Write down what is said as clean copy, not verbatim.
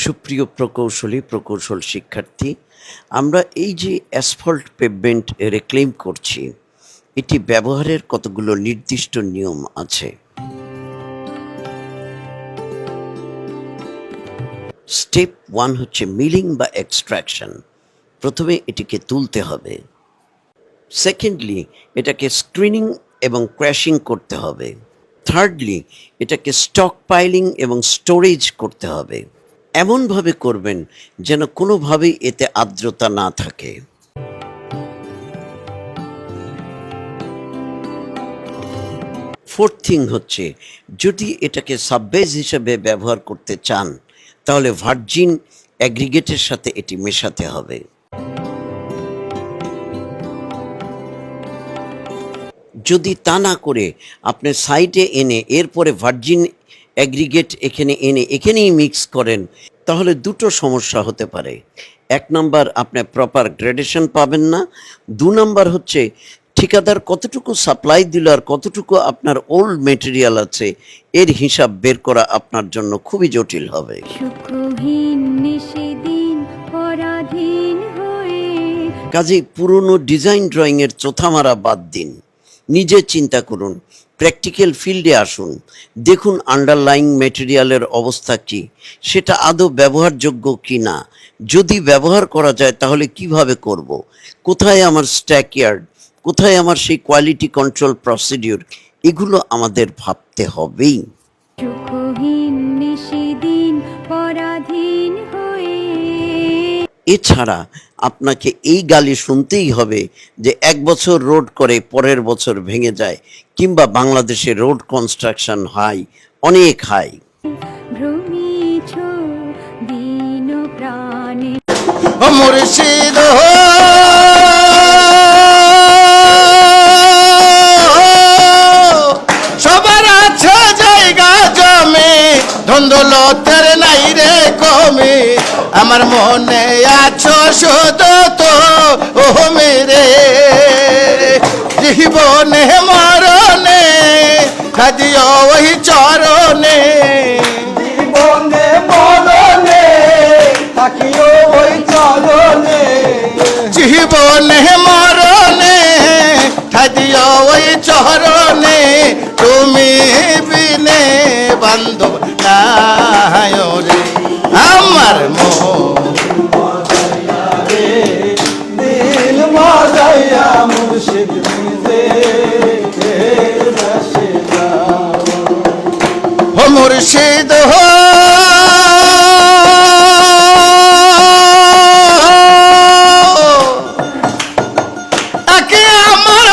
সুপ্রিয় প্রকৌশল শিক্ষার্থী, আমরা এই যে অ্যাসফল্ট পেভমেন্ট রিক্লেইম করছি, এটি ব্যবহারের কতগুলো নির্দিষ্ট নিয়ম আছে। স্টেপ 1 হচ্ছে মিলিং বা এক্সট্রাকশন। প্রথমে এটিকে তুলতে হবে। সেকেন্ডলি, এটাকে স্ক্রিনিং এবং ক্র্যাশিং করতে হবে। থার্ডলি, এটাকে স্টক পাইলিং এবং স্টোরেজ করতে হবে। এমনভাবে করবেন যেন কোনোভাবেই এতে আর্দ্রতা না থাকে। ফোর্থ থিং হচ্ছে, যদি এটাকে সাববেজ হিসেবে ব্যবহার করতে চান তাহলে ভার্জিন অ্যাগ্রিগেটের সাথে এটি মেশাতে হবে। যদি তা না করে আপনি সাইডে এনে এরপরে ভার্জিন অ্যাগ্রিগেট এখানেই মিক্স করেন, তাহলে দুটো সমস্যা হতে পারে। 1 নম্বর, আপনি প্রপার গ্রেডেশন পাবেন না। 2 নম্বর হচ্ছে, ঠিকাদার কতটুকু সাপ্লাই দিল আর কতটুকু আপনার ওল্ড মেটেরিয়াল আছে এর হিসাব বের করা আপনার জন্য খুবই জটিল হবে। কাজেই পুরনো ডিজাইন ড্রয়িংয়ের চোথা মারা বাদ দিন, নিজে চিন্তা করুন, প্র্যাকটিক্যাল ফিল্ডে আসুন, দেখুন আন্ডারলাইং মেটেরিয়ালের অবস্থা কি, সেটা আদৌ ব্যবহারযোগ্য কি না। যদি ব্যবহার করা যায় তাহলে কিভাবে করব, কোথায় আমার স্ট্যাকইয়ার্ড, কোথায় আমার সেই কোয়ালিটি কন্ট্রোল প্রসিডিউর, এগুলো আমাদের ভাবতে হবেই। এছাড়া আপনাকে এই গালি শুনতেই হবে যে 1 বছর রোড করে পরের বছর ভেঙে যায়, কিংবা বাংলাদেশে রোড কনস্ট্রাকশন অনেক হাই। মুর্শিদ সবার আছে জায়গা জমি, ধন্দলতের নাই রে কমি, আমার মনে আছো শুধু তো ও মেরে, জীবনে মরণে খাদিও ওই চরণে, জীবনে মরণে থাকিও ওই চরণে, জীবনে মরণে খাদিও ওই চরণে, তুমি বিনে বান্ধব নাই রে আমার দিল মজাইয়া মুর্শিদ হো মুর্শিদ হো একে আমার